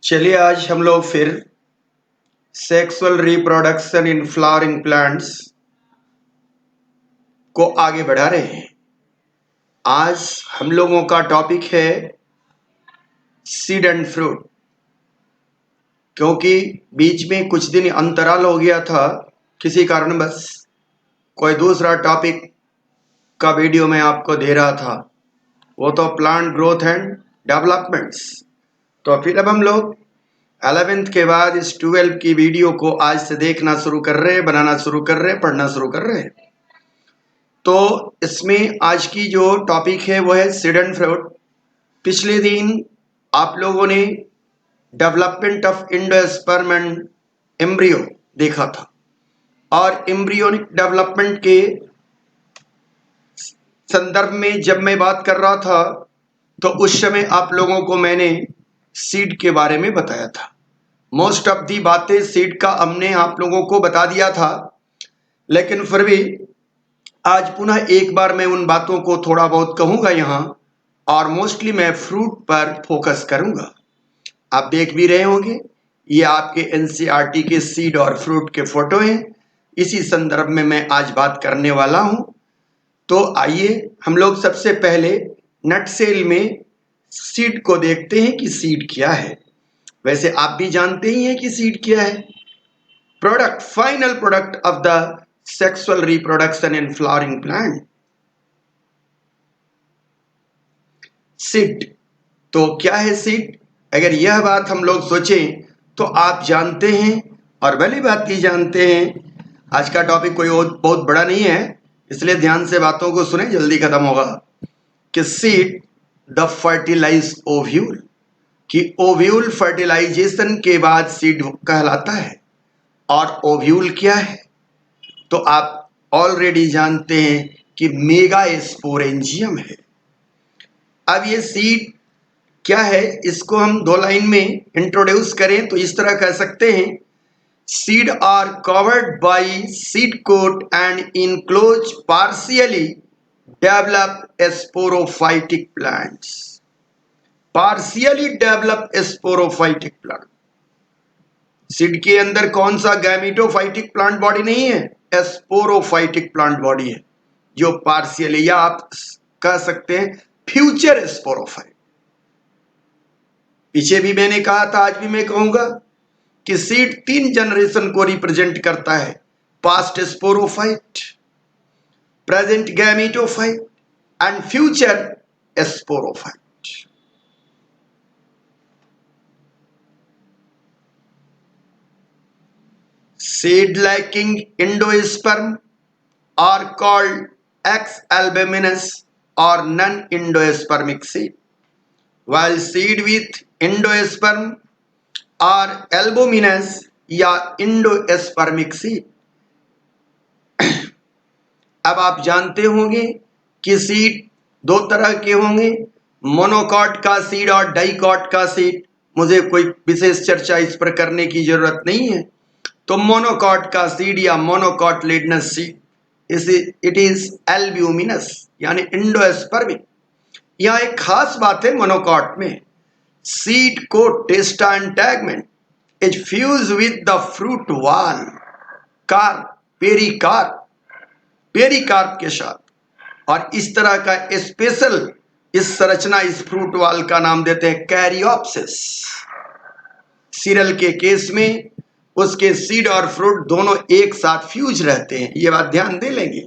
चलिए आज हम लोग फिर sexual reproduction in flowering plants को आगे बढ़ा रहे हैं। आज हम लोगों का टॉपिक है सीड एंड फ्रूट। क्योंकि बीच में कुछ दिन अंतराल हो गया था, किसी कारणवश कोई दूसरा टॉपिक का वीडियो मैं आपको दे रहा था, वो तो प्लांट ग्रोथ एंड डेवलपमेंट्स। तो फिर अब हम लोग 11th के बाद इस 12 की वीडियो को आज से देखना शुरू कर रहे हैं, बनाना शुरू कर रहे हैं, पढ़ना शुरू कर रहे हैं। तो इसमें आज की जो टॉपिक है वो है सीड एंड फ्रूट। पिछले दिन आप लोगों ने development of endosperm and embryo देखा था, और एम्ब्रियोनिक डेवलपमेंट के संदर्भ में जब मैं बात कर रहा था तो उस समय आप लोगों को मैंने सीड के बारे में बताया था। मोस्ट ऑफ दी बातें सीड का हमने आप लोगों को बता दिया था, लेकिन फिर भी आज पुनः एक बार मैं उन बातों को थोड़ा बहुत कहूंगा यहाँ, और मोस्टली मैं फ्रूट पर फोकस करूंगा। आप देख भी रहे होंगे, ये आपके एनसीईआरटी के सीड और फ्रूट के फोटो हैं। इसी संदर्भ में मैं आज बात करने वाला हूं। तो आइए हम लोग सबसे पहले नटसेल में सीड को देखते हैं कि सीड क्या है। वैसे आप भी जानते ही हैं कि सीड क्या है। Product, final product of the sexual reproduction in flowering plant, seed. तो क्या है सीड? अगर यह बात हम लोग सोचें तो आप जानते हैं, और भली बात ही जानते हैं। आज का टॉपिक कोई बहुत बड़ा नहीं है, इसलिए ध्यान से बातों को सुने, जल्दी खत्म होगा। कि सीड द फर्टिलाइज ओव्यूल, कि ओव्यूल फर्टिलाइजेशन के बाद सीड कहलाता है। और ओव्यूल क्या है तो आप ऑलरेडी जानते हैं कि मेगा स्पोरेंजियम है। अब ये सीड क्या है, इसको हम दो लाइन में इंट्रोड्यूस करें तो इस तरह कह सकते हैं, seed are covered by seed coat and enclose partially develop sporophytic plants. Partially develop sporophytic plant. Seed के अंदर कौन सा गैमेटोफाइटिक प्लांट बॉडी नहीं है, स्पोरोफाइटिक प्लांट बॉडी है, जो पार्शियली, या आप कह सकते हैं फ्यूचर स्पोरोफाइट। पीछे भी मैंने कहा था, आज भी मैं कहूंगा कि सीड 3 जनरेशन को रिप्रेजेंट करता है। Past sporophyte, present gametophyte and future sporophyte. Seed lacking endosperm are called X-albuminous or non-endospermic seed, while seed with endosperm are albuminous या endospermic seed। अब आप जानते होंगे कि सीड दो तरह के होंगे, मोनोकॉट का सीड और डाइकॉट का सीड। मुझे कोई विशेष चर्चा इस पर करने की जरूरत नहीं है। तो मोनोकॉट का सीड या monocotyledonous seed, it is albuminous यानी एंडोस्पर्मिक। यह एक खास बात है मोनोकॉट में, सीड को testa integument is fused with the fruit wall carp, pericarp के साथ। और इस तरह का स्पेशल इस संरचना, इस फ्रूट वाल का नाम देते हैं कैरियोप्सिस। सीरल के केस में उसके सीड और फ्रूट दोनों एक साथ फ्यूज रहते हैं, ये बात ध्यान दे लेंगे।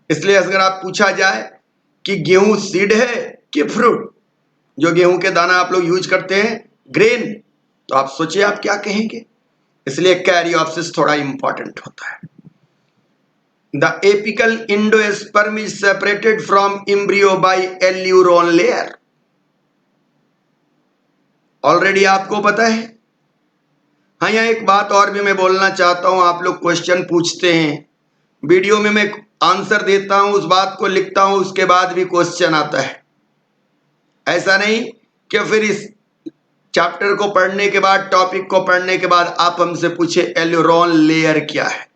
इसलिए अगर आप पूछा जाए कि गेहूं सीड है कि फ्रूट, जो गेहूं के दाना आप लोग यूज करते हैं, ग्रेन, तो आप सोचिए आप क्या कहेंगे। इसलिए कैरियोप्सिस थोड़ा इंपॉर्टेंट होता है। The apical endosperm is separated from embryo bye aleurone layer. Already आपको पता है। हाँ, यहाँ एक बात और भी मैं बोलना चाहता हूं। आप लोग क्वेश्चन पूछते हैं, वीडियो में मैं आंसर देता हूं, उस बात को लिखता हूं, उसके बाद भी क्वेश्चन आता है। ऐसा नहीं कि फिर इस चैप्टर को पढ़ने के बाद, टॉपिक को पढ़ने के बाद आप हमसे पूछे एल्यूरोन लेयर क्या है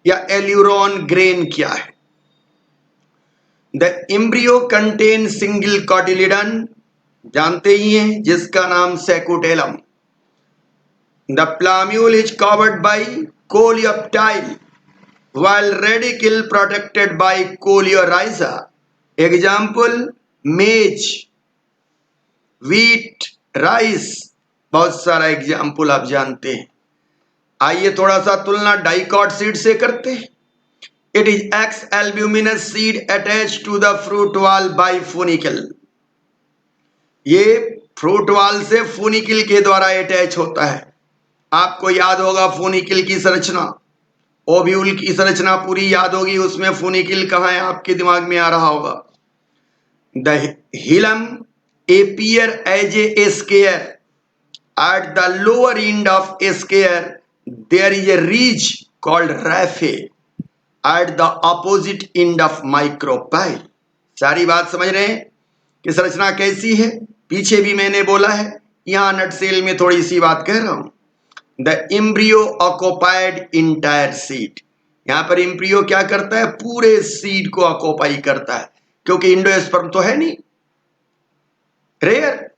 या एल्यूरोन ग्रेन क्या है। The embryo contain single cotyledon जानते ही हैं, जिसका नाम scutellum. The plumule is covered by coleoptile while radicle protected by coleorhiza. Example, maize, wheat, rice, बहुत सारा एग्जाम्पल आप जानते हैं। आइए थोड़ा सा तुलना डाइकॉट सीड से करते हैं। It is ex albuminous seed attach to the fruit wall by funicle. ये फ्रूट वॉल से फोनिकल के द्वारा अटैच होता है। आपको याद होगा फोनिकल की संरचना, ओव्यूल की संरचना पूरी याद होगी, उसमें फोनिकल कहाँ है आपके दिमाग में आ रहा होगा। The hilum appear as a scare. At the lower end of a scare there is a ridge called raphe. At the opposite end of micropyle. सारी बात समझ रहे हैं कि संरचना कैसी है? पीछे भी मैंने बोला है, यहां नटसेल में थोड़ी सी बात कह रहा हूं। The embryo occupied entire seed. यहां पर एम्ब्रियो क्या करता है? पूरे सीड को ऑक्युपाई करता है, क्योंकि इंडोस्पर्म तो है नहीं, रेयर,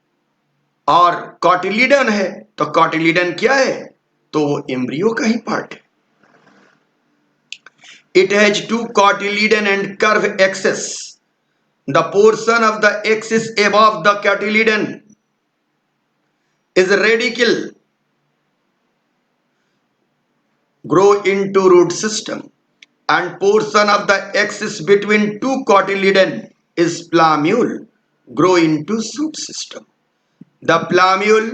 और कॉटिलीडन है। तो कॉटिलीडन क्या है? तो वो एम्ब्रियो का ही पार्ट है। It has two cotyledon and curve axis. The portion of the axis above the cotyledon is radicle grow into root system, and portion of the axis between two cotyledon is plumule grow into shoot system. The plumule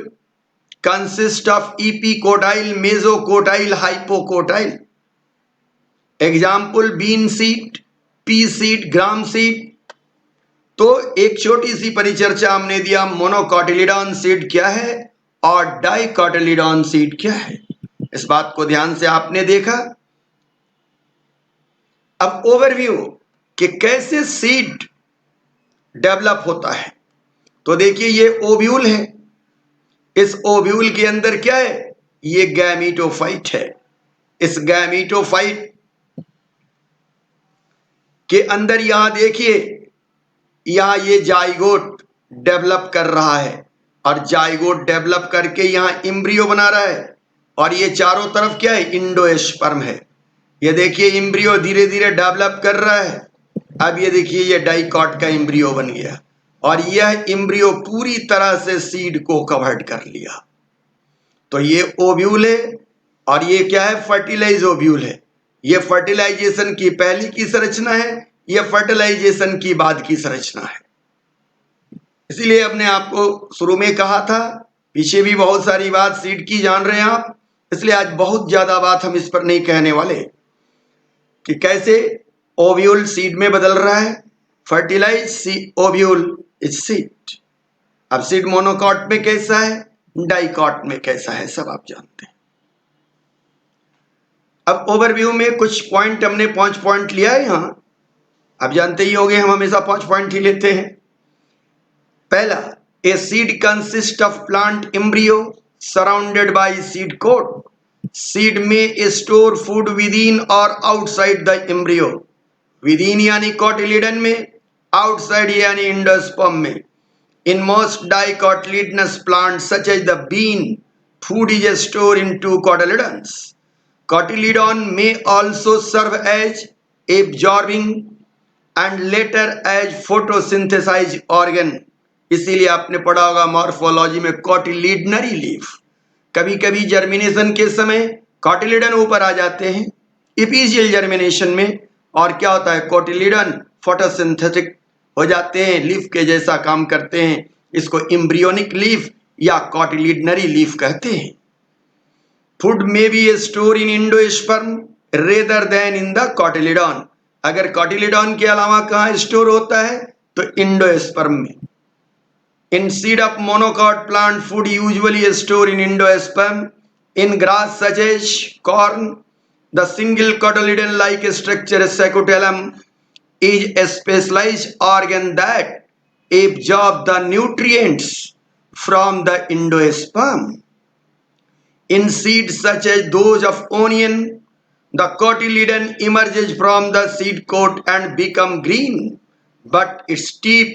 consists of epicotyle, mesocotyle, hypocotyle. Example, bean seed, pea seed, gram seed. तो एक छोटी सी परिचर्चा हमने दिया, मोनोकॉटिलीडॉन seed क्या है और डाइकॉटिलीडॉन seed क्या है, इस बात को ध्यान से आपने देखा। अब ओवरव्यू कि कैसे सीड डेवलप होता है। तो देखिए, ये ओव्यूल है, इस ओव्यूल के अंदर क्या है? ये गैमीटोफाइट है। इस गैमीटोफाइट के अंदर यहां देखिए, यहां ये जाइगोट डेवलप कर रहा है, और जाइगोट डेवलप करके यहां एम्ब्रियो बना रहा है, और ये चारों तरफ क्या है? इंडोस्पर्म है। ये देखिए एम्ब्रियो धीरे धीरे डेवलप कर रहा है। अब ये देखिए, ये डाइकॉट का एम्ब्रियो बन गया, और यह एम्ब्रियो पूरी तरह से सीड को कवर्ड कर लिया। तो ये ओव्यूल है, और ये क्या है? फर्टिलाइज ओव्यूल है। ये फर्टिलाइजेशन की पहली की संरचना है, ये फर्टिलाइजेशन की बाद की संरचना है। इसीलिए अपने आपको शुरू में कहा था, पीछे भी बहुत सारी बात सीड की जान रहे हैं आप, इसलिए आज बहुत ज्यादा बात हम इस पर नहीं कहने वाले कि कैसे ओव्यूल सीड में बदल रहा है। Fertilize ovule is seed. अब सीड मोनोकॉट में कैसा है, डाइकॉट में कैसा है, सब आप जानते हैं। अब ओवरव्यू में कुछ पॉइंट हमने 5 पॉइंट लिया है यहां, आप जानते ही होंगे हम हमेशा 5 पॉइंट ही लेते हैं। पहला, a seed consist of plant embryo surrounded by seed coat. Seed में स्टोर फूड विद इन और outside the embryo. Within यानी कॉटिलीडन में, आउटसाइड यानी एंडोस्पर्म में। In most dicotyledonous plants such as the bean, food is stored in two cotyledons. Cotyledon may also serve as absorbing and later as photosynthesized organ. इसीलिए आपने पढ़ा होगा morphology में कॉटिलीडनरी leaf. कभी कभी जर्मिनेशन के समय कॉटिलीडन ऊपर आ जाते हैं इपीजियल जर्मिनेशन में, और क्या होता है? कॉटिलीडन फोटोसिंथेटिक हो जाते हैं, लीफ के जैसा काम करते हैं। इसको एम्ब्रियोनिक लीफ या कॉटिलीडनरी लीफ कहते हैं। Food may be store in endosperm rather than in the cotyledon. अगर कॉटिलीडॉन के अलावा कहाँ स्टोर होता है? तो इंडोस्पर्म में। In seed of monocot plant food usually store in endosperm. In grass such as corn the single cotyledon like structure secotellum is a specialized organ that absorb the nutrients from the endosperm. In seeds such as those of onion, the cotyledon emerges from the seed coat and become green, but its tip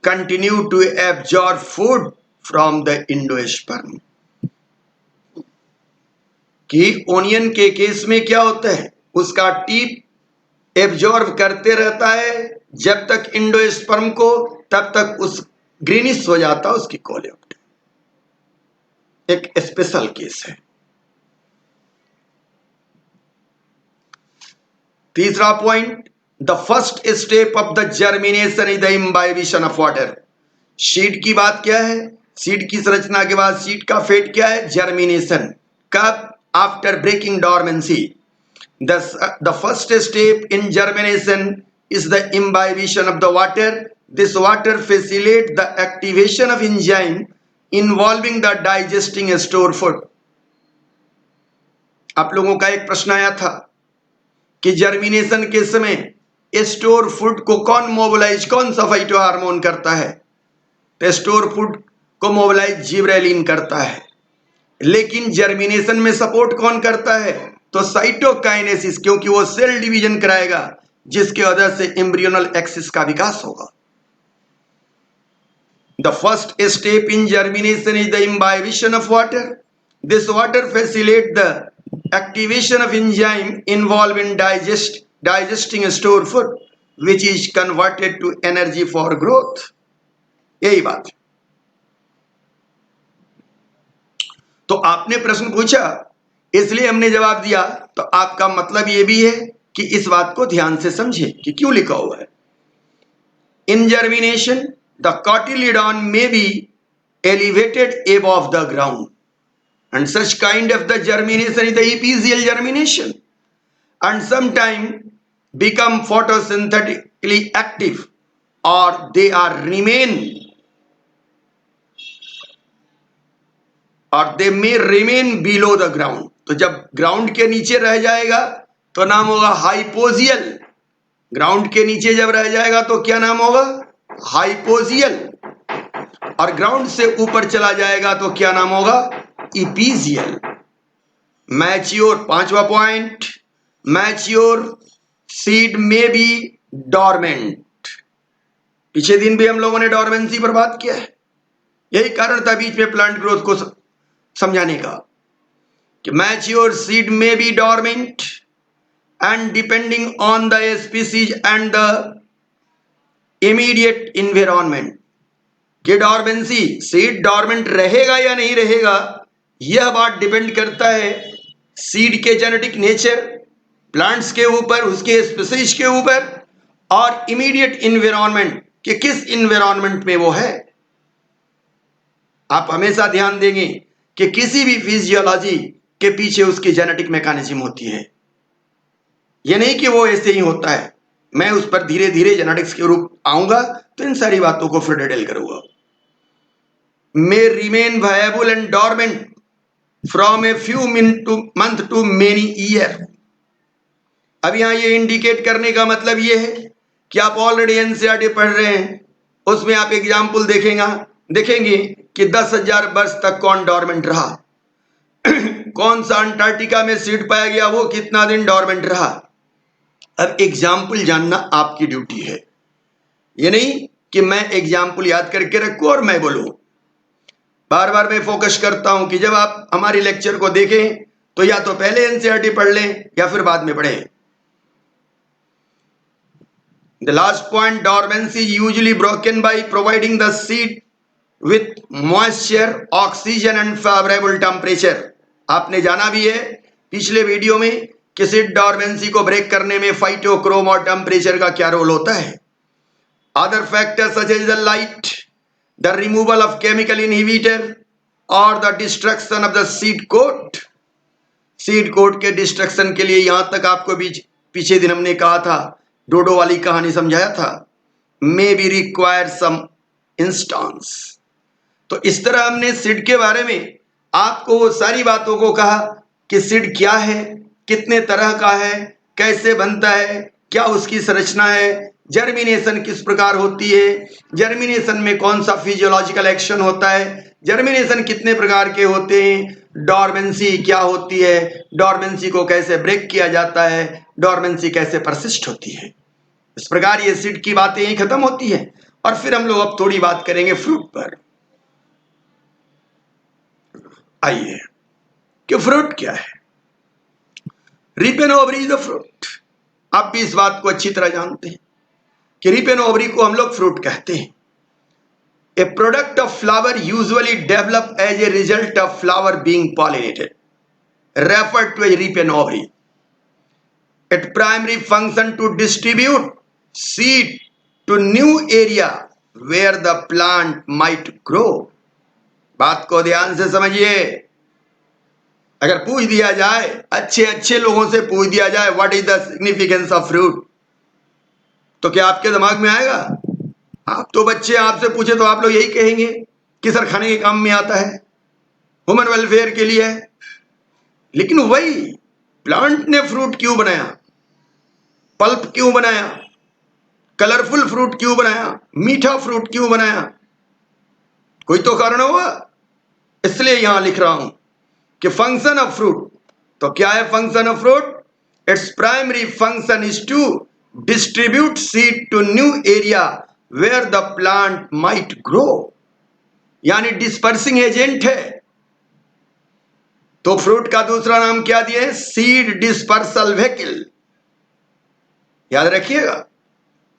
continue to absorb food from the endosperm. कि onion के case में क्या होता है, उसका टीप absorb करते रहता है जब तक एंडोस्पर्म को, तब तक उस ग्रीनिश हो जाता है उसकी कोलेप्ट। एक स्पेशल केस है। तीसरा point, the first step of the germination is the imbibition of water. Seed की बात क्या है, सीड की संरचना के बाद सीड का फेट क्या है, जर्मिनेशन। कब, after breaking dormancy. The first step in germination is the imbibition of the water. This water facilitates the activation of enzyme involving the digesting store food. आप लोगों का एक प्रश्न आया था कि जर्मिनेशन के समय स्टोर फूड को कौन मोबिलाइज, कौन सा फाइटो हार्मोन करता है? तो स्टोर फूड को मोबिलाइज जिबरेलिन करता है। लेकिन जर्मिनेशन में सपोर्ट कौन करता है? तो साइटोकाइनेसिस, क्योंकि वो सेल डिवीजन कराएगा जिसके वजह से एम्ब्रियोनल एक्सिस का विकास होगा। The first step in germination is the imbibition of water. This water facilitate the activation of enzyme involve in digesting store food which is converted to energy for growth. यही बात। तो आपने प्रश्न पूछा इसलिए हमने जवाब दिया, तो आपका मतलब ये भी है कि इस बात को ध्यान से समझे कि क्यों लिखा हुआ है। In germination the cotyledon may be elevated above the ground and such kind of the germination is the epiphyseal germination and sometime become photosynthetically active or they are remain और they may remain below the ground. तो जब ground के नीचे रह जाएगा तो नाम होगा हाइपोजियल। ग्राउंड के नीचे जब रह जाएगा तो क्या नाम होगा, हाइपोजियल। और ग्राउंड से ऊपर चला जाएगा तो क्या नाम होगा, इपीजियल। मैच्योर, पांचवा पॉइंट, मैच्योर सीड में बी डॉर्मेंट। पिछले दिन भी हम लोगों ने डॉर्मेंसी पर बात किया है। यही कारण था बीच में प्लांट ग्रोथ को समझाने का कि मैच्योर सीड में B dormant and depending on the species and the immediate environment. कि डॉर्मेंसी, सीड डॉर्मेंट रहेगा या नहीं रहेगा, यह बात डिपेंड करता है सीड के जेनेटिक नेचर, प्लांट्स के ऊपर, उसके स्पीसीज के ऊपर, और इमीडिएट इन्वायरमेंट कि किस इन्वायरमेंट में वो है। आप हमेशा ध्यान देंगे कि किसी भी फिजियोलॉजी के पीछे उसकी जेनेटिक मैकेनिज्म होती है। यह नहीं कि वो ऐसे ही होता है। मैं उस पर धीरे धीरे जेनेटिक्स के रूप आऊंगा तो इन सारी बातों को फिर डिटेल करूंगा। May remain viable and dormant from a few month to many year. अब यहां ये इंडिकेट करने का मतलब ये है कि आप ऑलरेडी एनसीईआरटी पढ़ रहे हैं, उसमें आप एग्जाम्पल देखेंगे कि 10,000 वर्ष तक कौन डॉर्मेंट रहा, कौन सा अंटार्कटिका में सीड पाया गया, वो कितना दिन डॉर्मेंट रहा। अब एग्जाम्पल जानना आपकी ड्यूटी है। ये नहीं कि मैं एग्जाम्पल याद करके रखूं और मैं बोलूं। बार बार मैं फोकस करता हूं कि जब आप हमारी लेक्चर को देखें तो या तो पहले एनसीईआरटी पढ़ लें या फिर बाद में पढ़ें। The last point, dormancy is usually broken by providing the seed with moisture, oxygen and favorable temperature. आपने जाना भी है पिछले वीडियो में कि सीड डॉर्मेंसी को ब्रेक करने में फाइटोक्रोम और टेम्परेचर का क्या रोल होता है। Other factors such as the light, the removal of chemical inhibitor और the destruction of the seed coat. Seed coat के डिस्ट्रक्शन के लिए यहां तक आपको पीछे दिन हमने कहा था, डोडो वाली कहानी समझाया था, may be require some instance. तो इस तरह हमने सीड के बारे में आपको वो सारी बातों को कहा कि सीड क्या है, कितने तरह का है, कैसे बनता है, क्या उसकी संरचना है, जर्मिनेशन किस प्रकार होती है, जर्मिनेशन में कौन सा फिजियोलॉजिकल एक्शन होता है, जर्मिनेशन कितने प्रकार के होते हैं, डॉर्मेंसी क्या होती है, डॉर्मेंसी को कैसे ब्रेक किया जाता है, डॉर्मेंसी कैसे परसिस्ट होती है। इस प्रकार ये सीड की बातें यही खत्म होती है और फिर हम लोग अब थोड़ी बात करेंगे फ्रूट पर। आइए कि फ्रूट क्या है। Ripened ovary is the fruit. आप भी इस बात को अच्छी तरह जानते हैं कि रीप एंड ओवरी को हम लोग फ्रूट कहते हैं। A product of flower usually develop as a result of flower being pollinated, referred to as reap and ovary. Its primary function to distribute seed to new area where the plant might grow. बात को ध्यान से समझिए। अगर पूछ दिया जाए, अच्छे अच्छे लोगों से पूछ दिया जाए what is the significance of fruit, तो क्या आपके दिमाग में आएगा? आप तो बच्चे, आपसे पूछे तो आप लोग यही कहेंगे कि सर खाने के काम में आता है, ह्यूमन वेलफेयर के लिए है। लेकिन वही प्लांट ने फ्रूट क्यों बनाया, पल्प क्यों बनाया, कलरफुल फ्रूट क्यों बनाया, मीठा फ्रूट क्यों बनाया? कोई तो कारण होगा। इसलिए यहां लिख रहा हूं कि फंक्शन ऑफ फ्रूट। तो क्या है function of fruit? Its primary function is to distribute seed to new area where the plant might grow, यानी डिस्पर्सिंग एजेंट है। तो फ्रूट का दूसरा नाम क्या दिए? Seed dispersal vehicle. याद रखिएगा,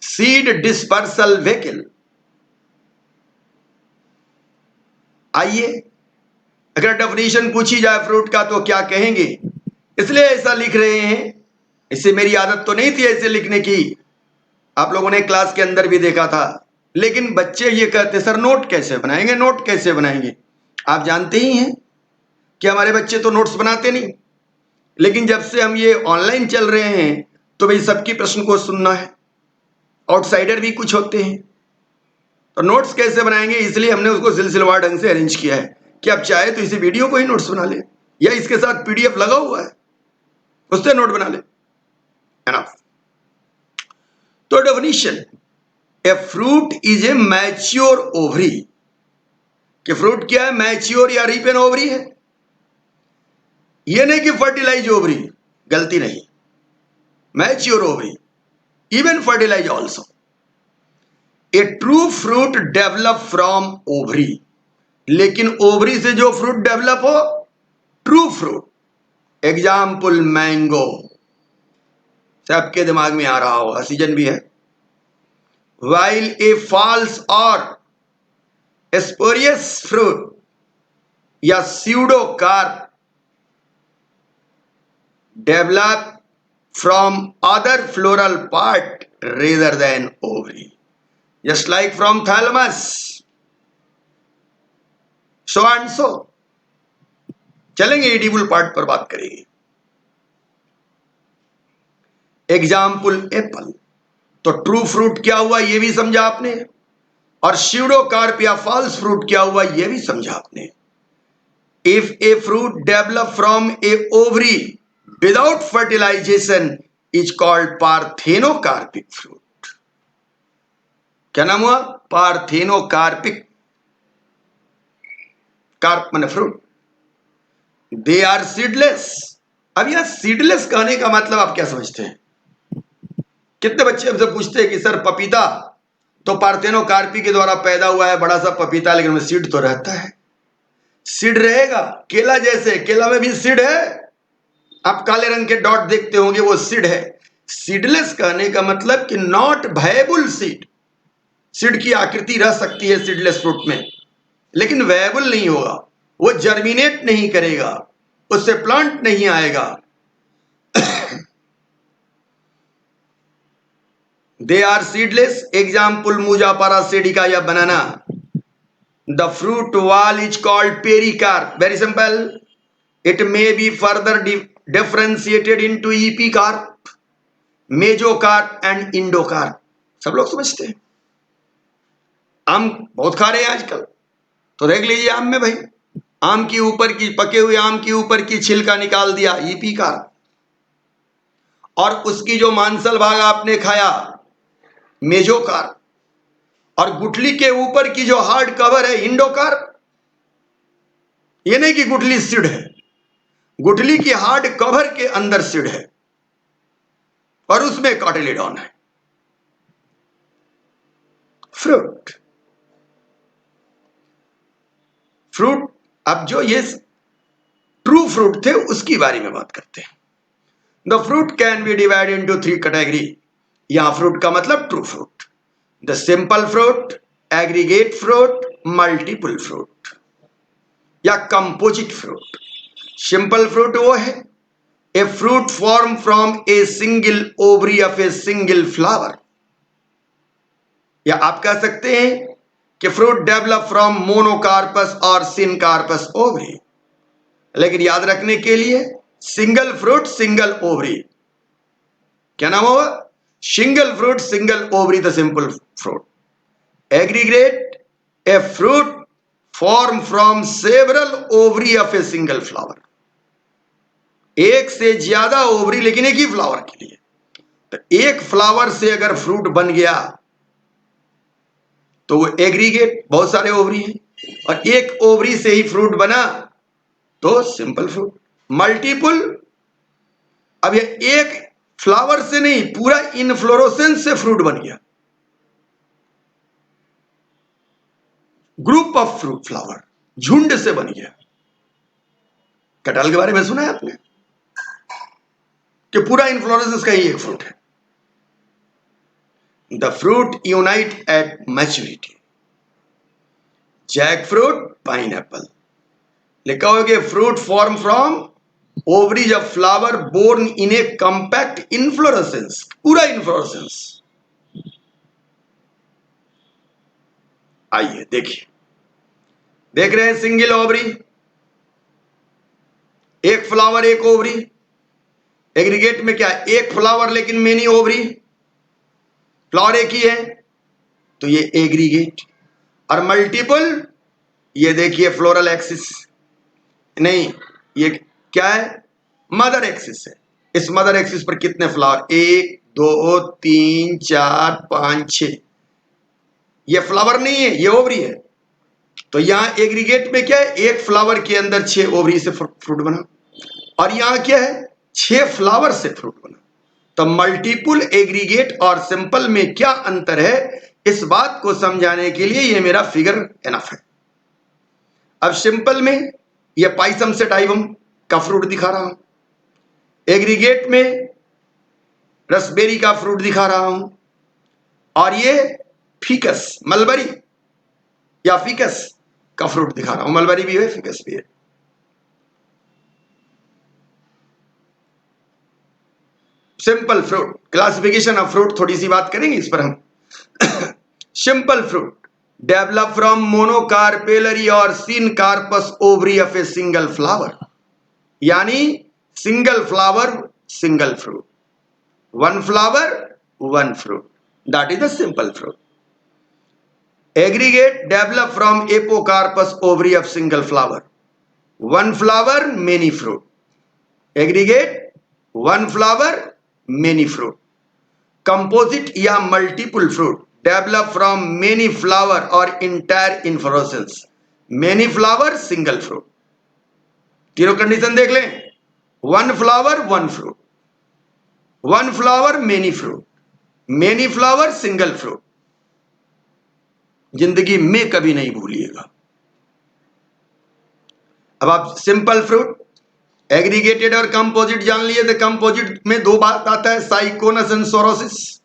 सीड डिस्पर्सल व्हीकल। आइए, अगर डेफिनेशन पूछी जाए फ्रूट का तो क्या कहेंगे? इसलिए ऐसा लिख रहे हैं। इससे मेरी आदत तो नहीं थी ऐसे लिखने की, आप लोगों ने क्लास के अंदर भी देखा था। लेकिन बच्चे ये कहते सर नोट कैसे बनाएंगे, नोट कैसे बनाएंगे? आप जानते ही हैं कि हमारे बच्चे तो नोट्स बनाते नहीं। लेकिन जब से हम ये ऑनलाइन चल रहे हैं तो भाई सबकी प्रश्न को सुनना है, आउटसाइडर भी कुछ होते हैं, तो नोट्स कैसे बनाएंगे? इसलिए हमने उसको सिलसिलेवार ढंग से अरेंज किया है कि आप चाहे तो इसी वीडियो को ही नोट्स बना ले, या इसके साथ पीडीएफ लगा हुआ है उससे नोट बना ले। एनफ। तो definition, A fruit is A mature ovary. कि फ्रूट क्या है? मैच्योर या रीप एन ओवरी है। ये नहीं कि फर्टिलाइज ओवरी, गलती नहीं, mature ovary, even fertilize also. A true fruit develop from ovary. लेकिन ओवरी से जो फ्रूट डेवलप हो, ट्रू फ्रूट। Example mango. सबके दिमाग में आ रहा होगा, सीजन भी है। वाइल ए फॉल्स और स्पोरियस फ्रूट या pseudo carp develop from other floral part rather than ovary, just like from thalamus, so and so. चलेंगे एडिबल पार्ट पर बात करेंगे। Example apple. तो ट्रू फ्रूट क्या हुआ ये भी समझा आपने, और स्यूडो कार्प या फॉल्स फ्रूट क्या हुआ ये भी समझा आपने। If a fruit develop from a ovary without fertilization is called parthenocarpic fruit. क्या नाम हुआ? पार्थेनोकार्पिक। कार्प माने फ्रूट। They are seedless. अब यह सीडलेस कहने का मतलब आप क्या समझते हैं? कितने बच्चे हमसे पूछते हैं कि सर पपीता तो पार्थेनोकार्पी के द्वारा पैदा हुआ है, बड़ा सा पपीता, लेकिन उसमें सीड तो रहता है। सीड रहेगा। केला जैसे, केला में भी सीड है, आप काले रंग के डॉट देखते होंगे वो सीड है। सीडलेस कहने का मतलब कि नॉट वायबल सीड। सीड की आकृति रह सकती है सीडलेस फ्रूट में, लेकिन वायबल नहीं होगा, वो जर्मिनेट नहीं करेगा, उससे प्लांट नहीं आएगा। They are seedless. Example Musa paradisiaca या banana. The fruit wall is called pericarp. Very simple. It may be further differentiated into epicarp, mesocarp and endocarp. सब लोग समझते हैं। आम बहुत खा रहे हैं आजकल, तो देख लीजिए आम में भाई, आम की ऊपर की, पके हुए आम की ऊपर की छिलका निकाल दिया, ईपीकार्प। और उसकी जो मांसल भाग आपने खाया, मेजोकार्प। और गुठली के ऊपर की जो हार्ड कवर है, इंडोकार्प। ये नहीं कि गुठली सीड है, गुठली की हार्ड कवर के अंदर सीड है और उसमें कॉटिलेडॉन है। फ्रूट। फ्रूट, अब जो ये ट्रू फ्रूट थे उसकी बारे में बात करते हैं। The fruit can be divide into 3 category. यहां फ्रूट का मतलब true fruit, the simple fruit, aggregate fruit, multiple fruit या कंपोजिट फ्रूट। सिंपल फ्रूट वो है a fruit form from a single ovary of a single flower, या आप कह सकते हैं कि फ्रूट डेवलप फ्रॉम मोनोकार्पस और सिनकार्पस ओवरी। लेकिन याद रखने के लिए सिंगल फ्रूट सिंगल ओवरी, क्या नाम होगा? Single fruit single ovary the simple fruit. Aggregate a fruit form from several ovary of a single flower, एक से ज्यादा ओवरी लेकिन एक ही फ्लावर के लिए। तो एक फ्लावर से अगर फ्रूट बन गया तो वो एग्रीगेट, बहुत सारे ओवरी हैं, और एक ओवरी से ही फ्रूट बना तो सिंपल फ्रूट। मल्टीपल, अब ये एक फ्लावर से नहीं, पूरा इनफ्लोरोसेंस से फ्रूट बन गया, ग्रुप ऑफ फ्रूट फ्लावर, झुंड से बन गया। कटहल के बारे में सुना है आपने कि पूरा इनफ्लोरेसेंस का ही एक फ्रूट है। The fruit unite at maturity. Jackfruit, pineapple, लिखा हो कि fruit form from ovaries of flower born in a compact inflorescence, पूरा इनफ्लोरेसेंस। आइए देखिए, देख रहे हैं सिंगल ओवरी, एक फ्लावर एक ओवरी। एग्रीगेट में क्या, एक फ्लावर लेकिन मेनी ओवरी, फ्लावर एक ही है तो ये एग्रीगेट। और मल्टीपल, ये देखिए फ्लोरल एक्सिस, नहीं ये क्या है, मदर एक्सिस है। इस मदर एक्सिस पर कितने फ्लावर, 1 2 3 4 5 6, ये फ्लावर नहीं है, ये ओवरी है। तो यहां एग्रीगेट में क्या है, एक फ्लावर के अंदर 6 ओवरी से फ्रूट बना, और यहां क्या है, 6 फ्लावर से फ्रूट बना। तो मल्टीपल, एग्रीगेट और सिंपल में क्या अंतर है, इस बात को समझाने के लिए ये मेरा फिगर एनफ है। अब सिंपल में ये पाइसम से टाइवम का फ्रूट दिखा रहा हूं, एग्रीगेट में रसबेरी का फ्रूट दिखा रहा हूं, और ये फीकस, मलबरी या फीकस का फ्रूट दिखा रहा हूं। मलबरी भी है, फीकस भी है। Simple fruit, classification of fruit, थोड़ी सी बात करेंगे इस पर हम। Simple fruit develop from monocarpellary और syncarpous ovary of a single flower, यानी single flower single fruit, one flower one fruit, that is the simple fruit. Aggregate develop from apocarpous ovary of single flower, one flower many fruit. Aggregate, one flower many fruit. Composite या multiple fruit develop from many flower और entire inflorescence, many flower single fruit. तीनों condition देख लें, one flower one fruit, one flower many fruit, many flower single fruit. जिंदगी में कभी नहीं भूलिएगा। अब आप सिंपल फ्रूट, एग्रीगेटेड और कंपोजिट जान लिए। तो कंपोजिट में दो बात आता है, साइकोनस एंड सोरोसिस।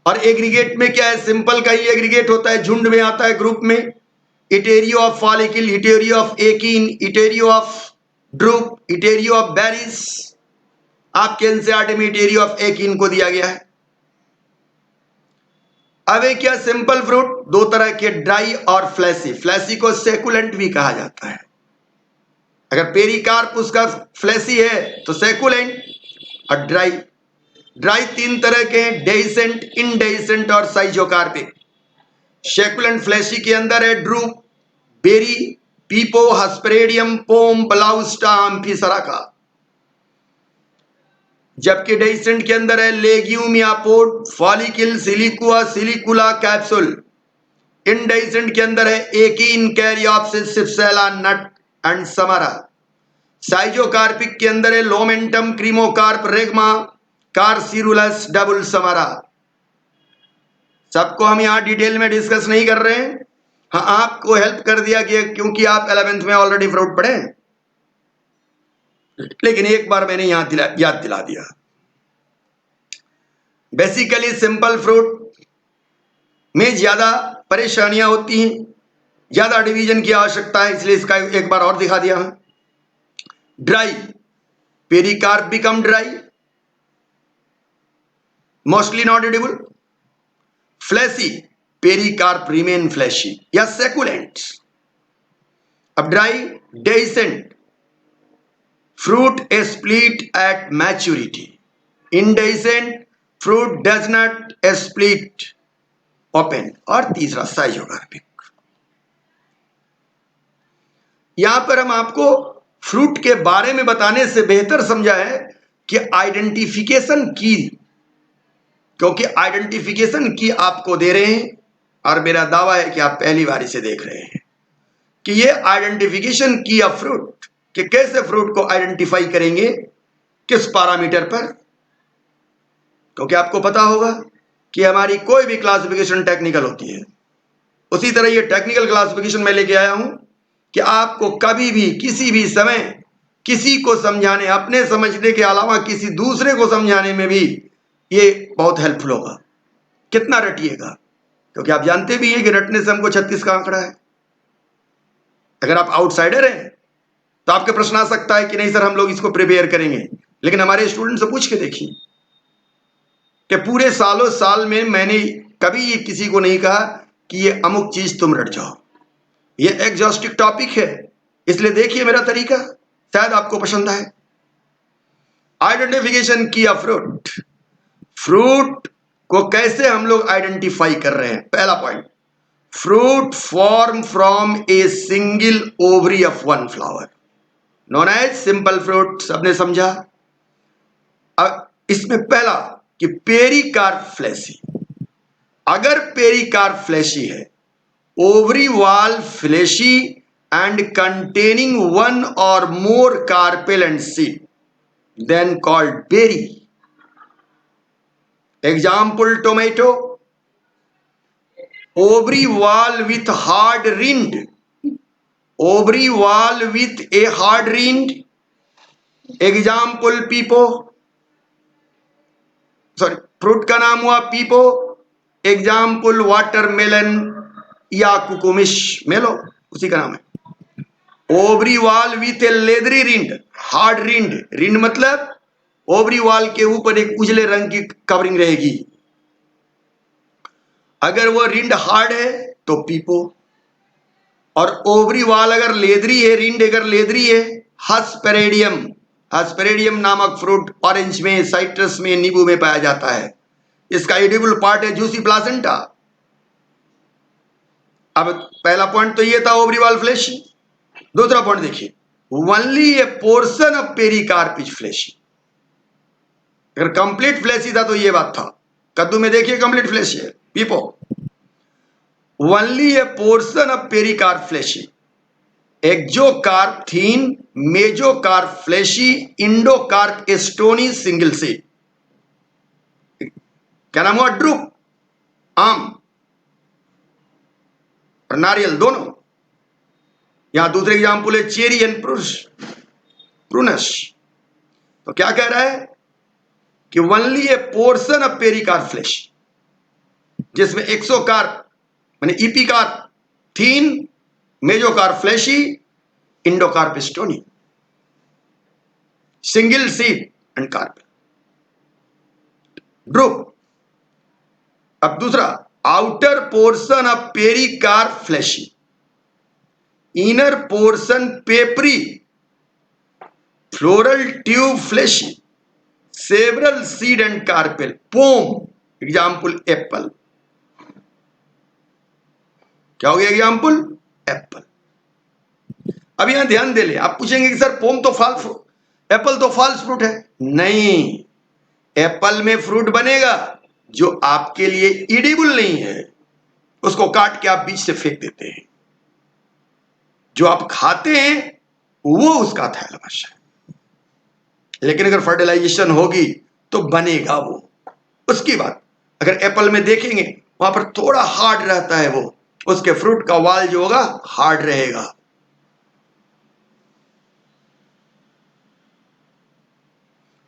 और एग्रीगेट में क्या है, सिंपल का ही एग्रीगेट होता है, झुंड में आता है, ग्रुप में। Etaerio of follicle, etaerio of achene, etaerio of drupe, etaerio of berries. आपके एनसीईआरटी में इटेरियो ऑफ एकिन को दिया गया है। अब एक क्या, सिंपल फ्रूट दो तरह के, ड्राई और फ्लैसी। फ्लैसी को सेकुलेंट भी कहा जाता है। अगर पेरिकार्प उसका फ्लैसी है तो सेकुलेंट, और ड्राई। ड्राई तीन तरह के हैं, डेइसेंट, इनडेइसेंट और साइजोकार्पिक। सेकुलेंट फ्लैशी के अंदर है drupe, berry, pepo, hesperidium, pome, balausta, amphisarca. जबकि डेइसेंट के अंदर है लेग्यूम या pod, follicle, siliqua, silicula, capsule. Indehiscent के अंदर है achene, caryopsis, cypsela, nut and samara. Schizocarpic के अंदर है लोमेंटम, क्रीमोकार्प, रेगमा, कार्सिरुलस, डबल समरा। सबको हम यहाँ डिटेल में डिस्कस नहीं कर रहे हैं। हाँ, आपको हेल्प कर दिया कि क्योंकि आप 11th में ऑलरेडी फ्रूट पढ़े, लेकिन एक बार मैंने यहाँ याद दिला दिया। बेसिकली सिंपल फ्रूट में ज्यादा परेशानियां होती हैं, ज्यादा डिवीजन की आवश्यकता है, इसलिए इसका एक बार और दिखा दिया। Dry, pericarp become dry, mostly not edible. Fleshy, pericarp remain fleshy या सेकुलेंट। अब dry, dehiscent, fruit is split at maturity. Indehiscent, fruit does not split open. और तीसरा साइजोगार्पिक। यहां पर हम आपको फ्रूट के बारे में बताने से बेहतर समझा है कि आइडेंटिफिकेशन की, क्योंकि आइडेंटिफिकेशन की आपको दे रहे हैं और मेरा दावा है कि आप पहली बार इसे देख रहे हैं कि ये आइडेंटिफिकेशन की ऑफ फ्रूट, कि कैसे फ्रूट को आइडेंटिफाई करेंगे, किस पैरामीटर पर। क्योंकि आपको पता होगा कि हमारी कोई भी क्लासिफिकेशन टेक्निकल होती है, उसी तरह ये टेक्निकल क्लासिफिकेशन में लेके आया हूं कि आपको कभी भी किसी भी समय किसी को समझाने, अपने समझने के अलावा किसी दूसरे को समझाने में भी ये बहुत हेल्पफुल होगा। कितना रटिएगा, क्योंकि आप जानते भी हैं कि रटने से हमको 36 का आंकड़ा है। अगर आप आउटसाइडर हैं तो आपके प्रश्न आ सकता है कि नहीं सर हम लोग इसको प्रिपेयर करेंगे, लेकिन हमारे स्टूडेंट से पूछ के देखिए कि पूरे सालों साल में मैंने कभी ये किसी को नहीं कहा कि ये अमुक चीज तुम रट जाओ। ये एग्जॉस्टिक टॉपिक है, इसलिए देखिए मेरा तरीका, शायद आपको पसंद आए। आइडेंटिफिकेशन किया फ्रूट, फ्रूट को कैसे हम लोग आइडेंटिफाई कर रहे हैं। पहला point, fruit form from a single ovary of one flower, known as simple fruit. सबने समझा। अब इसमें पहला कि पेरिकार्प फ्लैशी, अगर पेरिकार्प फ्लैशी है, ovary wall fleshy and containing one और more carpel and seed, then called berry. Example tomato, ovary wall with hard rind, ovary wall with a hard rind. Example pepo, sorry fruit का नाम हुआ पीपो। Example watermelon या कुकुमिश मेलो, उसी का नाम है। Ovary wall with A leathery rind, hard rind, rind मतलब ओवरी वॉल के ऊपर एक उजले रंग की कवरिंग रहेगी। अगर वो रिंड हार्ड है तो पीपो, और ओवरी वॉल अगर लेदरी है, रिंड अगर लेदरी है, हस्पेरेडियम। हस्पेरेडियम नामक फ्रूट ऑरेंज में, साइट्रस में, नींबू में पाया जाता है। इसका एडिबल पार्ट है जूसी प्लासेंटा। अब पहला पॉइंट तो ये था ओवरी वॉल फ्लैश। दूसरा पॉइंट देखिए, only a portion of pericarp is fleshy. अगर कंप्लीट फ्लैशी था तो ये बात था। कद्दू में देखिए कंप्लीट फ्लैश है, pepo. Only a portion of pericarp fleshy, exocarp thin, mesocarp fleshy, endocarp stony, single seed. क्या नाम हुआ? ड्रूप, आम और नारियल दोनों। यहां दूसरे एग्जाम्पल है चेरी एंड प्रूनस। तो क्या कह रहा है कि only a portion of pericarp flesh, जिसमें एक्सोकार्प माने epicarp thin, mesocarp fleshy, endocarp stony, single seed and carp, drupe. अब दूसरा, outer portion of pericarp fleshy, inner portion papery, floral tube fleshy, several seed and carpel, pome. Example apple. क्या हो गया example? Apple. अब यहां ध्यान दे ले, आप पूछेंगे कि सर पोम तो फॉल्स फ्रूट, एप्पल तो फॉल्स फ्रूट है। नहीं, एप्पल में फ्रूट बनेगा जो आपके लिए इडिबल नहीं है, उसको काट के आप बीच से फेंक देते हैं। जो आप खाते हैं वो उसका थैलामश है, लेकिन अगर फर्टिलाइजेशन होगी तो बनेगा वो। उसकी बात, अगर एप्पल में देखेंगे वहां पर थोड़ा हार्ड रहता है, वो उसके फ्रूट का वाल जो होगा हार्ड रहेगा।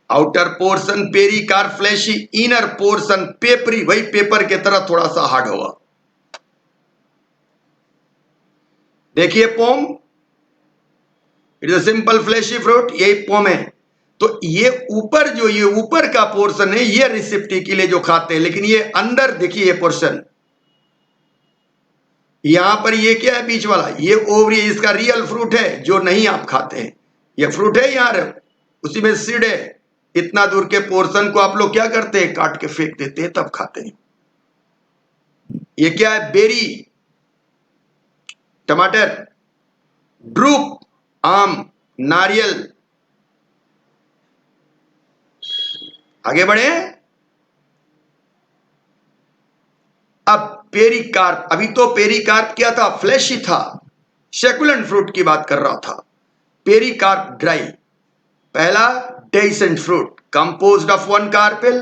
Outer portion pericarp fleshy, inner portion papery, वही पेपर के तरह थोड़ा सा हार्ड होगा। देखिए pome, it is a simple fleshy fruit, यही पोम है। तो ये ऊपर जो ये ऊपर का पोर्शन है ये रिसिप्टी के लिए जो खाते हैं, लेकिन ये अंदर देखिए ये पोर्शन यहां पर ये क्या है बीच वाला, ये ओवरी, इसका रियल फ्रूट है जो नहीं आप खाते हैं। ये फ्रूट है यार, उसी में सीड है। इतना दूर के पोर्शन को आप लोग क्या करते हैं, काट के फेंक देते हैं तब खाते हैं। ये क्या है, बेरी, टमाटर, ड्रूप, आम, नारियल। आगे बढ़े। अब पेरिकार्प, अभी तो पेरिकार्प क्या था, फ्लैश ही था, सेकुलेंट फ्रूट की बात कर रहा था। पेरिकार्प ड्राई, पहला descent fruit composed of one carpel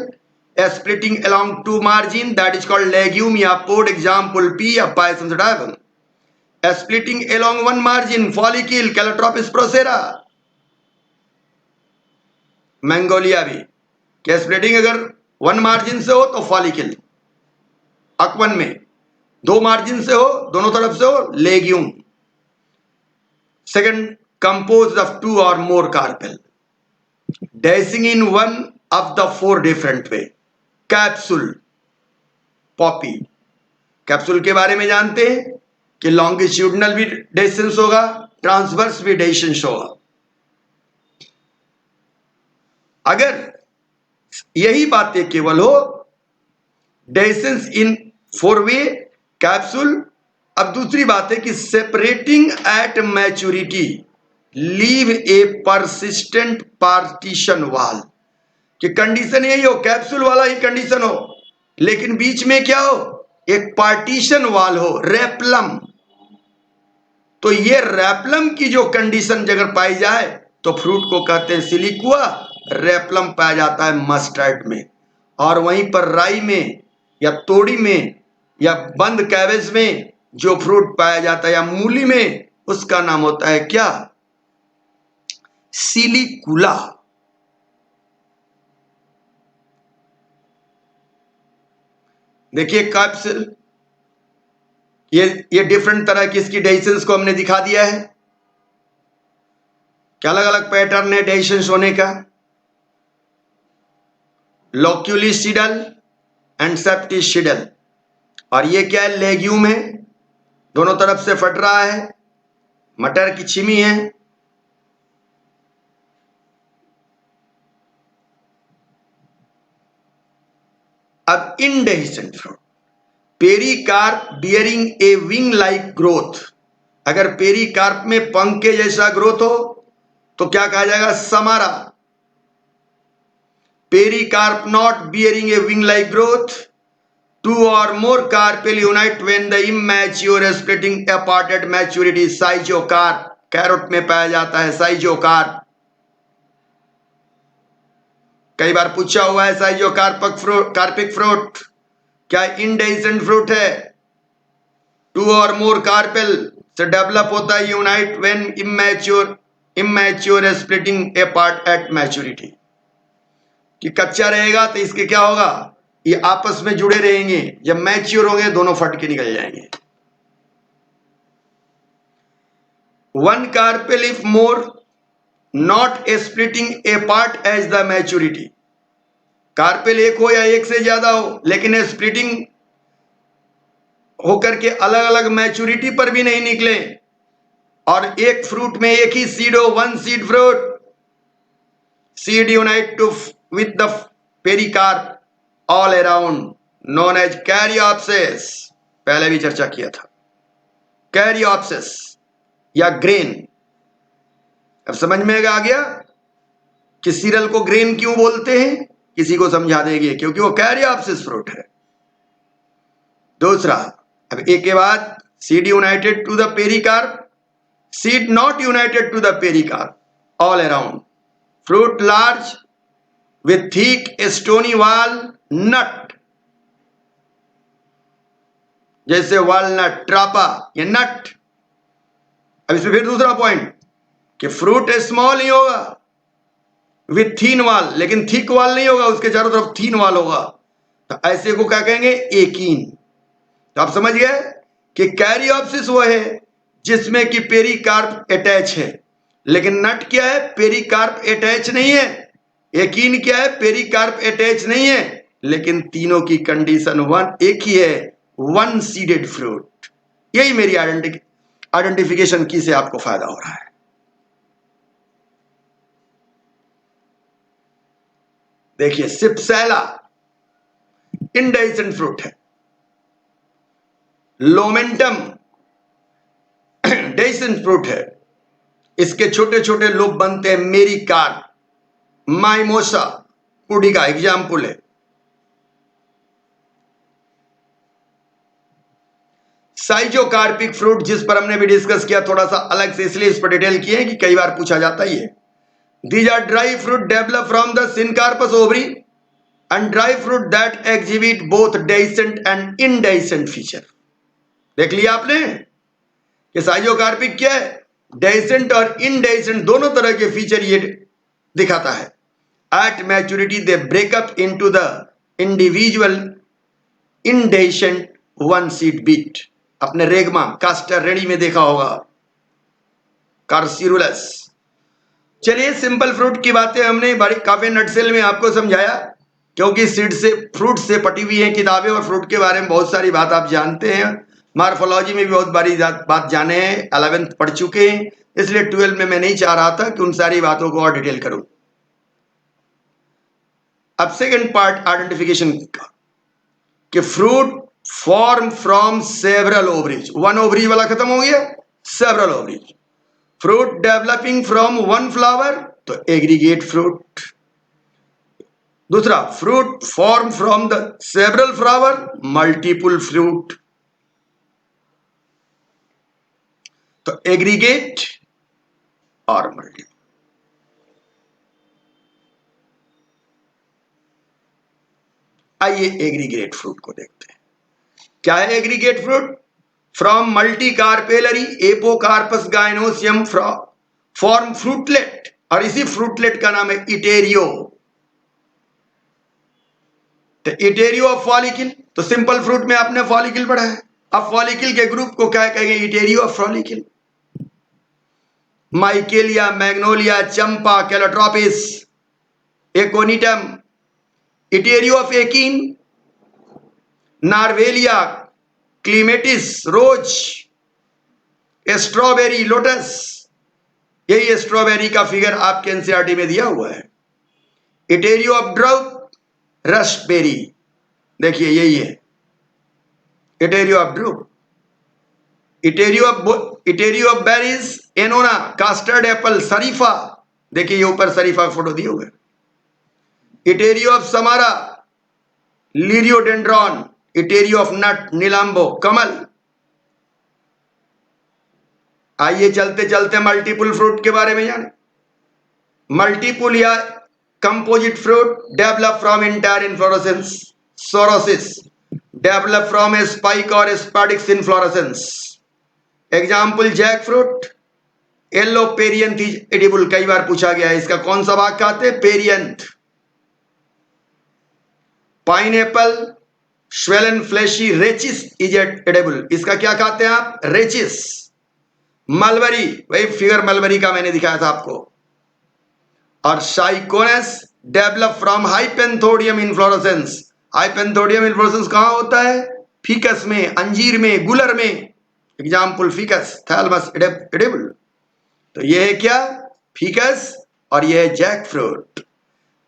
splitting along two margin, that is called legume या pod, example pea या Pisces diagonal. Splitting along one margin, follicle, Calotropis procera. मैंगोलिया भी क्या स्प्लिटिंग अगर वन मार्जिन से हो तो follicle, अकवन में दो मार्जिन से हो, दोनों तरफ से हो, legume. Second, composed of two और more carpel, dehiscing in one of the four different way. Capsule, poppy, capsule के बारे में जानते हैं कि लॉन्गिट्यूडनल भी डेसेंस होगा, ट्रांसवर्स भी डेसेंस होगा। अगर यही बातें केवल हो, डेसेंस इन फोर वे, कैप्सूल। अब दूसरी बात है कि separating at maturity, leave A persistent partition वाल, कि कंडीशन यही हो, कैप्सूल वाला ही कंडीशन हो, लेकिन बीच में क्या हो, एक पार्टीशन वाल हो, रेपलम। तो ये रेपलम की जो कंडीशन अगर पाई जाए तो फ्रूट को कहते हैं सिलिकुआ। रेपलम पाया जाता है मस्टर्ड में, और वहीं पर राई में या तोड़ी में या बंद कैबेज में जो फ्रूट पाया जाता है या मूली में, उसका नाम होता है क्या, सिलिकुला। देखिए कैप्सूल, ये डिफरेंट तरह की इसकी डेसिशंस को हमने दिखा दिया है कि अलग अलग पैटर्न है डेसिशंस होने का। लोक्यूलिसिडल एंड सेप्टिसिडल, और ये क्या है, लेग्यूम है, दोनों तरफ से फट रहा है, मटर की छिमी है। अब indehiscent fruit, pericarp bearing a wing like growth, अगर पेरिकार्प में पंख के जैसा ग्रोथ हो तो क्या कहा जाएगा, samara. Pericarp not bearing a wing like growth, two or more carpel unite when the immature splitting apart at maturity, schizocarp, carrot में पाया जाता है साइजोकार्प। कई बार पूछा हुआ है साइजोकार्पिक फ्रूट, कार्पिक फ्रूट क्या इनडेसेंट फ्रूट है। टू और मोर कार्पेल से डेवलप होता है, unite when immature splitting apart at maturity, कि कच्चा रहेगा तो इसके क्या होगा, ये आपस में जुड़े रहेंगे, जब मैच्योर होंगे दोनों फट के निकल जाएंगे। One carpel if more not splitting apart as the maturity, carpel एक हो या एक से ज्यादा हो, लेकिन स्प्लिटिंग होकर के अलग अलग मैच्योरिटी पर भी नहीं निकले, और एक फ्रूट में एक ही सीड हो, one seed fruit, seed unite to with the pericarp all around, known as caryopsis, पहले भी चर्चा किया था, कैरियोप्सिस या ग्रेन। अब समझ में आ गया कि सीरियल को ग्रेन क्यों बोलते हैं, किसी को समझा देंगे, क्योंकि वो कैरियोप्सिस फ्रूट है। दूसरा, अब एक के बाद seed united to the pericarp, seed not united to the pericarp all around, fruit large with thick stony wall, nut, जैसे वालनट, ट्रापा, ये नट। अब इसमें फिर दूसरा पॉइंट कि फ्रूट स्मॉल ही होगा विथ थीन वाल, लेकिन थिक वाल नहीं होगा, उसके चारों तरफ थीन वाल होगा, तो ऐसे को क्या कहेंगे? एकीन। तो आप समझ गए कि कैरियोप्सिस वो है जिसमें कि पेरिकार्प अटैच है, लेकिन नट क्या है? पेरिकार्प अटैच नहीं है। एकीन क्या है? पेरिकार्प अटैच नहीं है, लेकिन तीनों की कंडीशन वन एक ही है, वन सीडेड फ्रूट। यही मेरी आइडेंटिफिकेशन की से आपको फायदा हो रहा है। देखिए सिप्सेला इंडेसेंट फ्रूट है, लोमेंटम डेसेंट फ्रूट है, इसके छोटे छोटे लोब बनते हैं मेरी कार, माइमोसा पुडी का एग्जाम्पल है। साइजोकार्पिक फ्रूट, जिस पर हमने भी डिस्कस किया थोड़ा सा अलग से, इसलिए इस पर डिटेल किए कि कई बार पूछा जाता ही है। These are dry fruit develop from the syncarpous ovary and dry fruit that exhibit both dehiscent and indehiscent feature. देख लिया आपने कि साइजोकार्पिक क्या है? डेसेंट और इनडेसेंट दोनों तरह के फीचर ये दिखाता है। At maturity they break up into the individual indehiscent one seed bit. अपने रेगमा कास्टर रेडी में देखा होगा, कार्सिरुलस। चलिए सिंपल फ्रूट की बातें हमने बड़ी काफी नटसेल में आपको समझाया, क्योंकि सीड से फ्रूट से पटी हुई हैं किताबें और फ्रूट के बारे में बहुत सारी बात आप जानते हैं। मार्फोलॉजी में भी बहुत बारी बात जाने हैं, 11th पढ़ चुके हैं, इसलिए 12 में मैं नहीं चाह रहा था कि उन सारी बातों को और डिटेल करूं। अब सेकेंड पार्ट आइडेंटिफिकेशन का, कि fruit form from several ovaries. One ovaries वाला खत्म हो गया, several ovaries. Fruit developing from one flower, तो एग्रीगेट फ्रूट। दूसरा, fruit form from the several flower, multiple fruit, तो एग्रीगेट और मल्टीपल। आइए एग्रीगेट फ्रूट को देखते हैं। क्या है aggregate fruit? From multi carpellary apocarpous gynoecium form fruitlet, और इसी फ्रूटलेट का नाम है इटेरियो। तो इटेरियो ऑफ फॉलिकल, तो सिंपल फ्रूट में आपने फॉलिकल पढ़ा है, अब फॉलिकल के ग्रुप को क्या कहेंगे? Etaerio of follicle. Michelia, Magnolia, champa, Calotropis, Aconitum, etaerio of achene, Naravelia, Clematis, rose, strawberry, lotus. यही स्ट्रॉबेरी का फिगर आपके एनसीईआरटी में दिया हुआ है। इटेरियो ऑफ ड्राउट, रस्टबेरी, देखिए यही है etaerio of drupe. Etaerio of berries, Annona, custard apple, sharifa, देखिए ये ऊपर शरीफा फोटो दिए हुए। Etaerio of samara, Liriodendron, etaerio of nut, Nelumbo, कमल। आइए चलते चलते मल्टीपल फ्रूट के बारे में जाने। मल्टीपल या composite fruit develop from entire inflorescence, sorosis, develop from a spike और spadix inflorescence. Example jackfruit, yellow perianth is edible, कई बार पूछा गया है इसका कौन सा भाग खाते हैं? Perianth. Pineapple, swollen fleshy rachis is edible, इसका क्या खाते हैं आप? रेचिस। मलबरी, वही फिगर मलबरी का मैंने दिखाया था आपको। और syconus develop from hypanthodium inflorescence. Hypanthodium inflorescence कहां होता है? फीकस में, अंजीर में, गुलर में। Example Ficus, thalamus edible. तो ये है क्या? फीकस, और ये है जैक फ्रूट।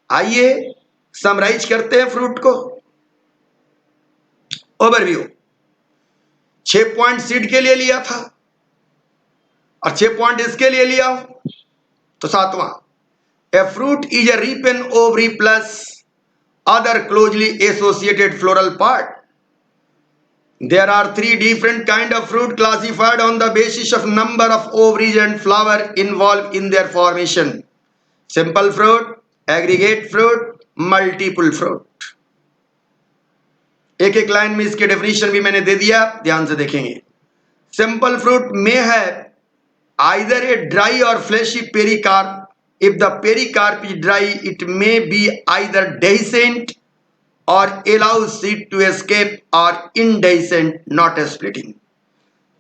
आइए समराइज करते हैं फ्रूट को। ओवरव्यू, 6 पॉइंट सीड के लिए लिया था और 6 पॉइंट इसके लिए लिया, तो 7वां, a fruit is a ripened ovary plus other closely associated floral part. There are 3 different kind of fruit classified on the basis of number of ovaries and flower involved in their formation. Simple fruit, aggregate fruit, multiple fruit. एक एक line में इसके definition भी मैंने दे दिया, ध्यान से देखेंगे। Simple fruit may have either a dry or fleshy pericarp. If the pericarp is dry, it may be either dehiscent or allows seed to escape, or indehiscent, not splitting.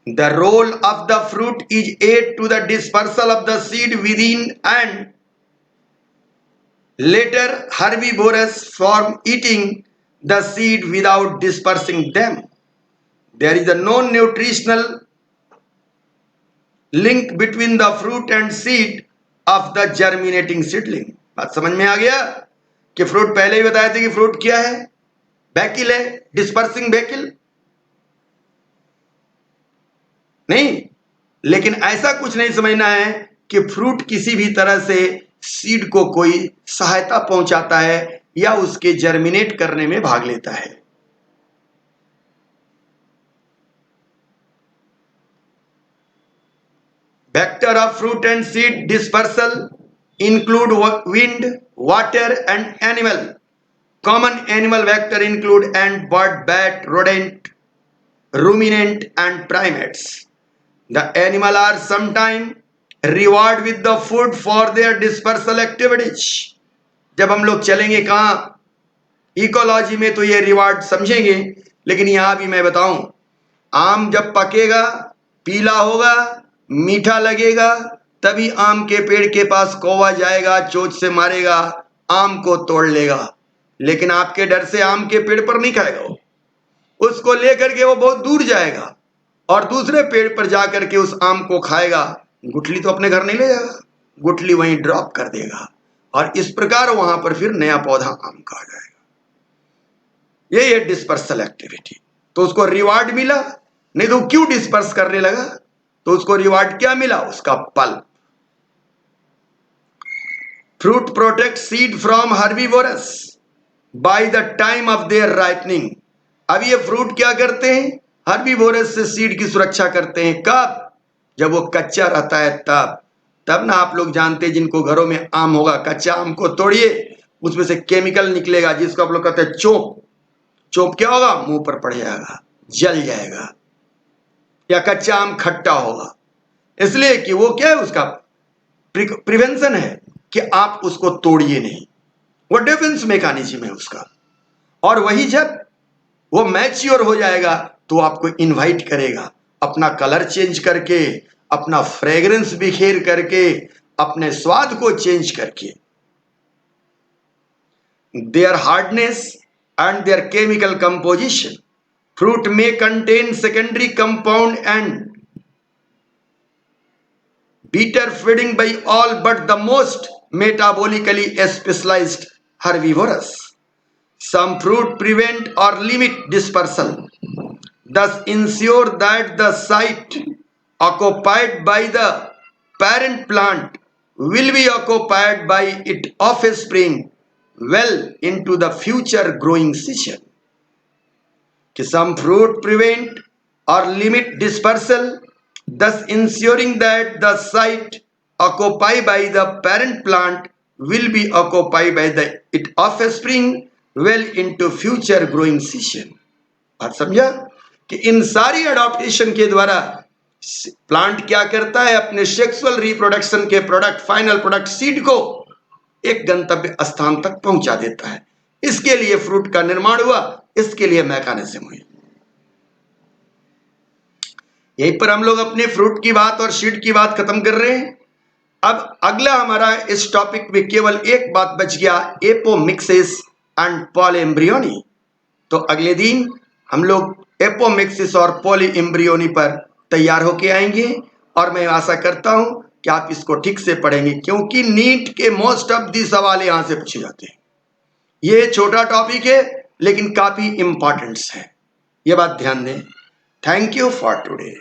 The role of the fruit is aid to the dispersal of the seed within, and later herbivorous form eating the seed without dispersing them. There is a known nutritional link between the fruit and seed of the germinating seedling. बात समझ में आ गया कि fruit पहले ही बताए थे कि fruit क्या है, बैकिल है, डिस्पर्सिंग बैकिल नहीं, लेकिन ऐसा कुछ नहीं समझना है कि फ्रूट किसी भी तरह से सीड को कोई सहायता पहुंचाता है या उसके जर्मिनेट करने में भाग लेता है। Vector of fruit and seed dispersal include wind, water and animal. Common animal vector include ant, bird, bat, rodent, ruminant and primates. The animal are sometimes rewarded with the food for their dispersal activities. जब हम लोग चलेंगे कहाँ ecology में तो ये reward समझेंगे, लेकिन यहां भी मैं बताऊं, आम जब पकेगा, पीला होगा, मीठा लगेगा, तभी आम के पेड़ के पास कौवा जाएगा, चोंच से मारेगा, आम को तोड़ लेगा, लेकिन आपके डर से आम के पेड़ पर नहीं खाएगा वो, उसको लेकर के वो बहुत दूर जाएगा और दूसरे पेड़ पर जाकर के उस आम को खाएगा। गुठली तो अपने घर नहीं ले जाएगा, गुठली वहीं ड्रॉप कर देगा और इस प्रकार वहां पर फिर नया पौधा आम का आ जाएगा। यही है डिस्पर्सल एक्टिविटी। तो उसको रिवार्ड मिला, नहीं तो क्यों डिस्पर्स करने लगा, तो उसको रिवार्ड क्या मिला, उसका pulp. Fruit protect seed from herbivorous by the time of their ripening. अब ये फ्रूट क्या करते हैं, हर्बीवोरस से सीड की सुरक्षा करते हैं। कब, जब वो कच्चा रहता है तब ना आप लोग जानते हैं, जिनको घरों में आम होगा, कच्चा आम को तोड़िए, उसमें से केमिकल निकलेगा जिसको आप लोग कहते हैं चोप। चोप क्या होगा, मुंह पर पड़ जाएगा, जल जाएगा, या कच्चा आम खट्टा होगा, इसलिए कि वो क्या है, उसका प्रिवेंशन है कि आप उसको तोड़िए नहीं, वो डिफेंस मैकेनिज्म है उसका। और वही जब वो मैच्योर हो जाएगा तो आपको इनवाइट करेगा, अपना कलर चेंज करके, अपना फ्रेग्रेंस बिखेर करके, अपने स्वाद को चेंज करके। Their hardness and their chemical composition, fruit may contain secondary compound and bitter feeding by all but the most metabolically specialized herbivorous. Some fruit prevent or limit dispersal, thus ensure that the site occupied by the parent plant will be occupied by its offspring well into the future growing season. Some fruit prevent or limit dispersal, thus ensuring that the site occupied by the parent plant will be occupied by its offspring well into future growing season. बात समझा कि इन सारी adaptation के द्वारा plant क्या करता है, अपने सेक्सुअल रिप्रोडक्शन के प्रोडक्ट, फाइनल प्रोडक्ट सीड को एक गंतव्य स्थान तक पहुंचा देता है। इसके लिए फ्रूट का निर्माण हुआ, इसके लिए मैकेनिज्म हुई। यहीं पर हम लोग अपने फ्रूट की बात और सीड की बात खत्म कर रहे हैं। अब अगला हमारा इस टॉपिक में केवल एक बात बच गया, एपोमिक्सिस एंड पॉलीएम्ब्रियोनी। तो अगले दिन हम लोग एपोमिक्सिस और पॉलीएम्ब्रियोनी पर तैयार होके आएंगे और मैं आशा करता हूं कि आप इसको ठीक से पढ़ेंगे, क्योंकि नीट के मोस्ट ऑफ दी सवाल यहां से पूछे जाते हैं। ये छोटा टॉपिक है लेकिन काफी इंपॉर्टेंट है, ये बात ध्यान दें। Thank you for today.